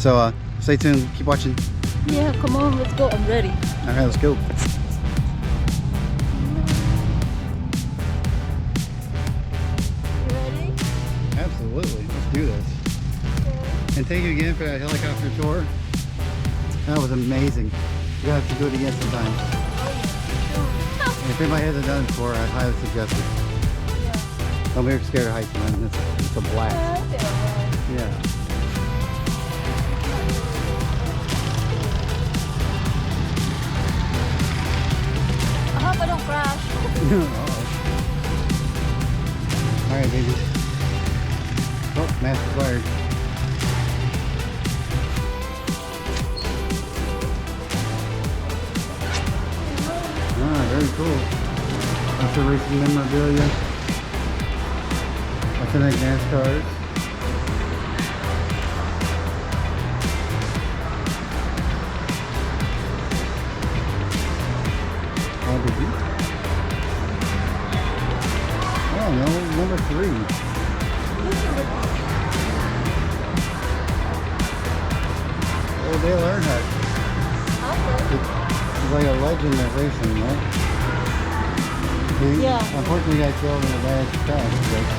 So stay tuned, keep watching. Yeah, come on, let's go. I'm ready. All right, let's go. You ready? Absolutely, let's do this. Okay. And thank you again for that helicopter tour. That was amazing. You have to do it again sometime. If anybody hasn't done it before, I highly suggest it. Yeah. Don't be scared of heights, man. It's a blast. Yeah. I hope I don't crash. All right, baby. Oh, mask required. Ah, very cool. That's the racing memorabilia. Authentic NASCARs. Oh no, number 3. Old Dale Earnhardt. He's like a legend at racing, right? Yeah. Unfortunately, he got killed in a bad crash. Like,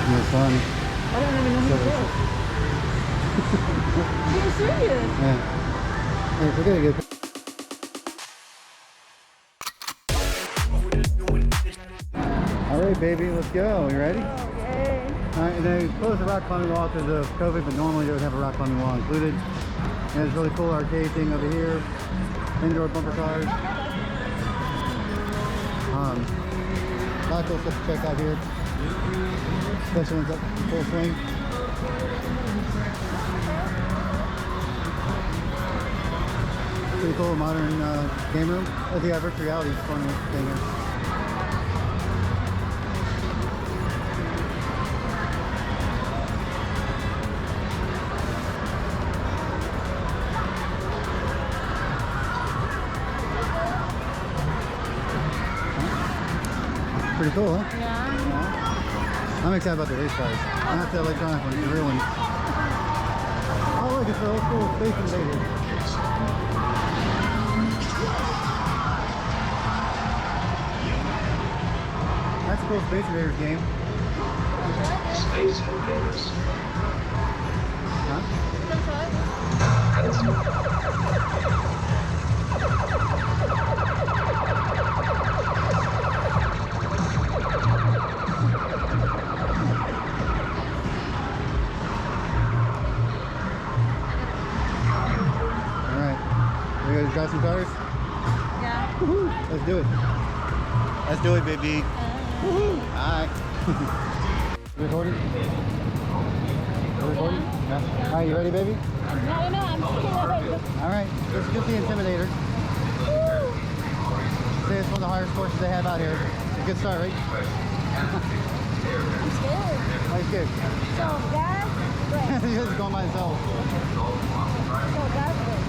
his son. I don't even know who it is. Are you serious? Yeah. Hey, we're gonna get. All right, baby, let's go. You ready? Okay. All right, and they closed the rock climbing wall because of COVID, but normally they would have a rock climbing wall included. And there's really cool arcade thing over here. Indoor bumper cars. A lot of cool stuff to check out here. Especially when it's up in full swing. Pretty cool modern game room. Oh, the virtual reality fun thing here. Pretty cool, huh? Yeah. I'm excited about the race cars. Not the electronic ones, the real ones. Oh look, it's the old school Space Invaders. That's a cool Space Invaders game. Space Invaders. Huh? Ready to drive some cars? Yeah. Woohoo! Let's do it. Let's do it, baby. Woohoo! Alright. Recording? Recording? Yeah. Alright, you ready, baby? No, I'm scared. Alright, let's get the Intimidator. See, it's one of the hardest courses they have out here. It's a good start, right? I'm scared. Oh, you're scared? So, that's great. He's just going by himself. So, that's great.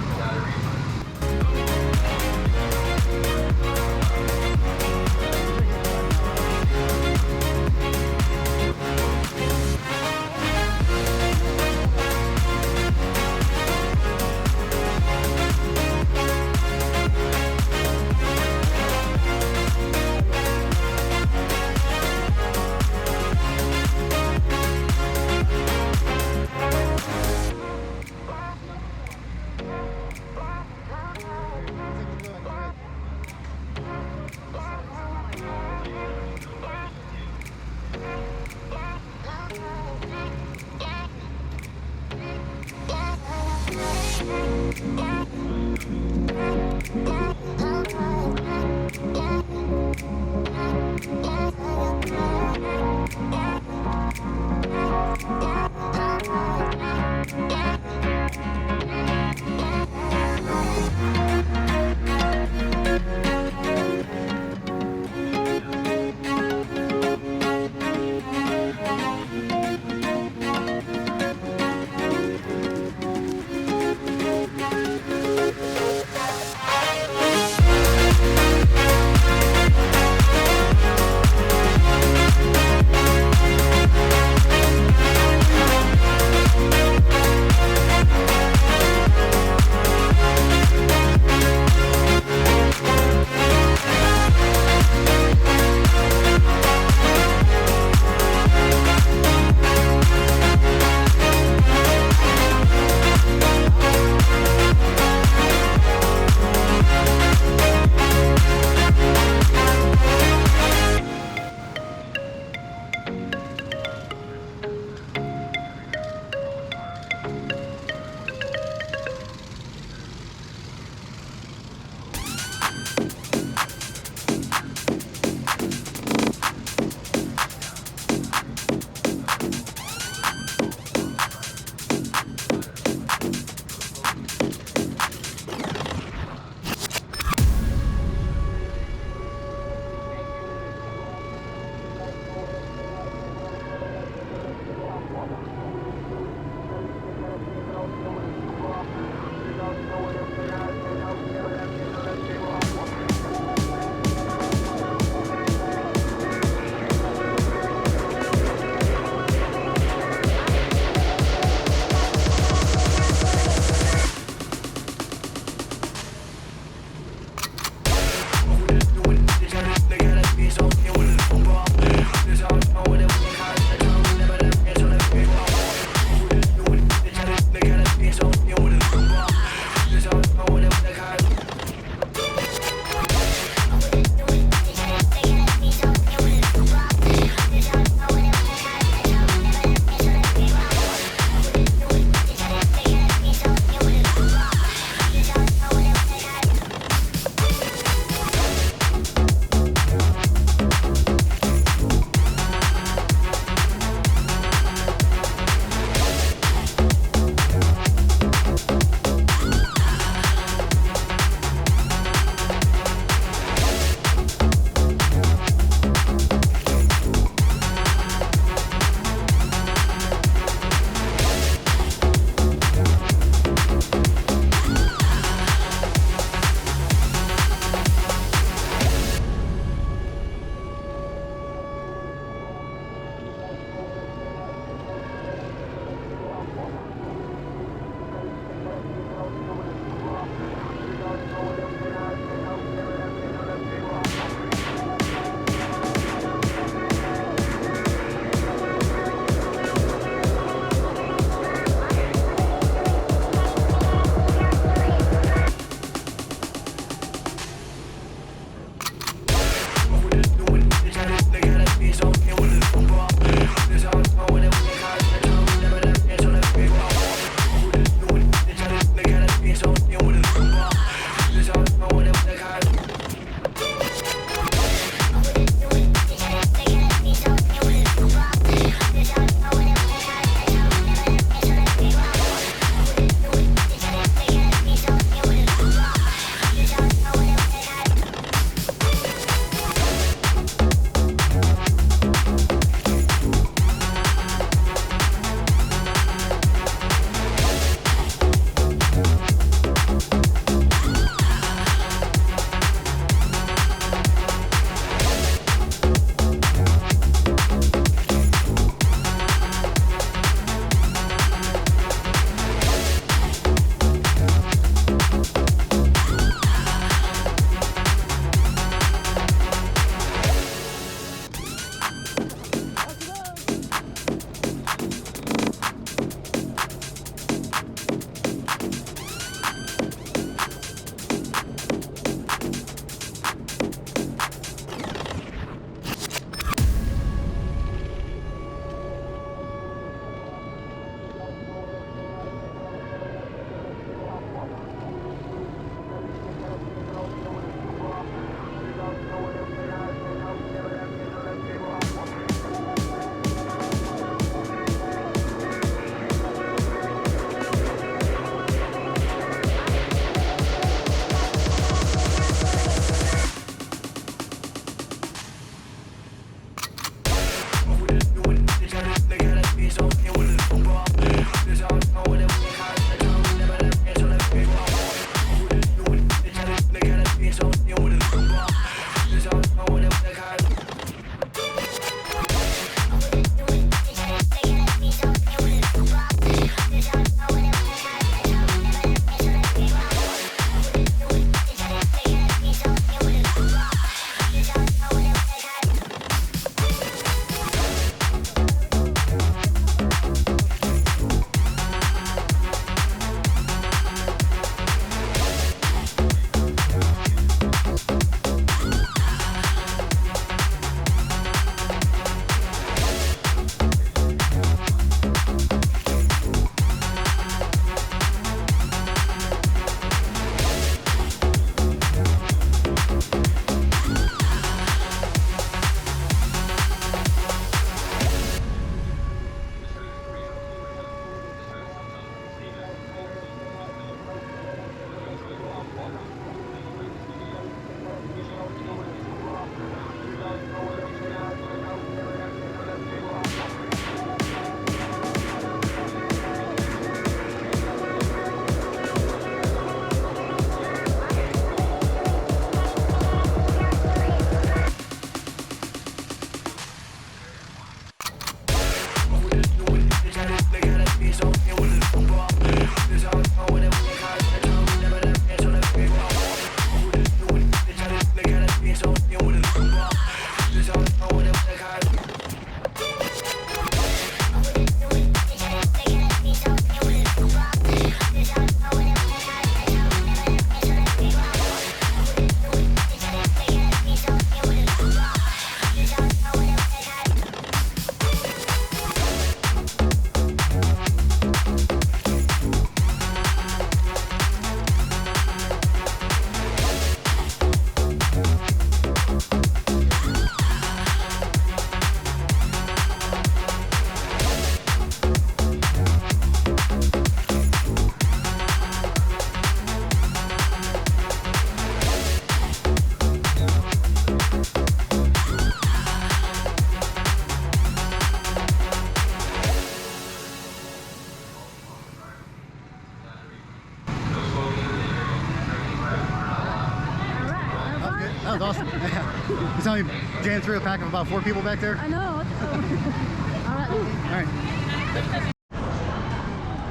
That was awesome. Yeah. You saw me jam through a pack of about 4 people back there? I know.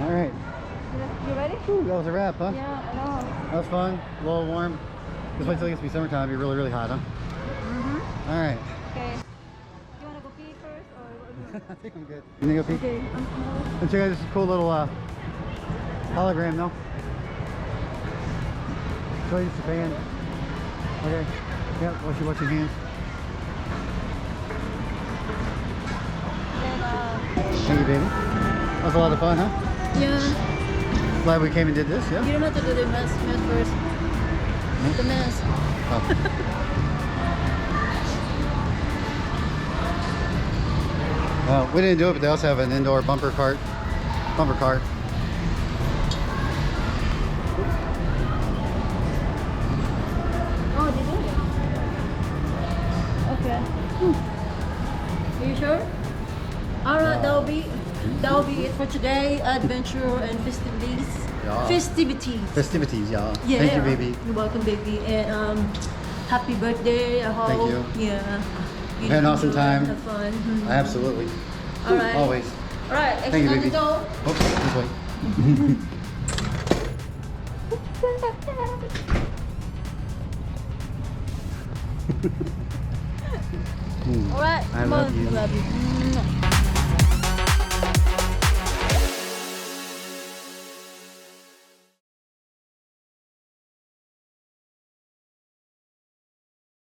All right. You ready? Ooh, that was a wrap, huh? Yeah, I know. That was fun. A little warm. Just wait till it gets to be summertime. It'll be really, really hot, huh? Mm-hmm. All right. Okay. You want to go pee first or? I think I'm good. You think go pee? Okay. And check out this cool little hologram, though. Show you Japan. Okay. Yep. Wash your hands. Thank you, baby. That was a lot of fun, huh? Yeah. Glad we came and did this, yeah? You don't have to do the mess first. Hmm? The mess. Oh. Well, we didn't do it, but they also have an indoor bumper cart. Oh, they do? Okay. Are you sure? Alright, that'll be it for today. Adventure and festivities. Yeah. Festivities, yeah. Yeah. Thank you, baby. You're welcome, baby. And happy birthday. I hope. Thank you. Yeah. You Had an awesome enjoy, time. Have fun. Mhm. Absolutely. Alright. Always. Alright, Thank you, action on baby. the go. Oh, this way. Alright, I come love on. you. I love you.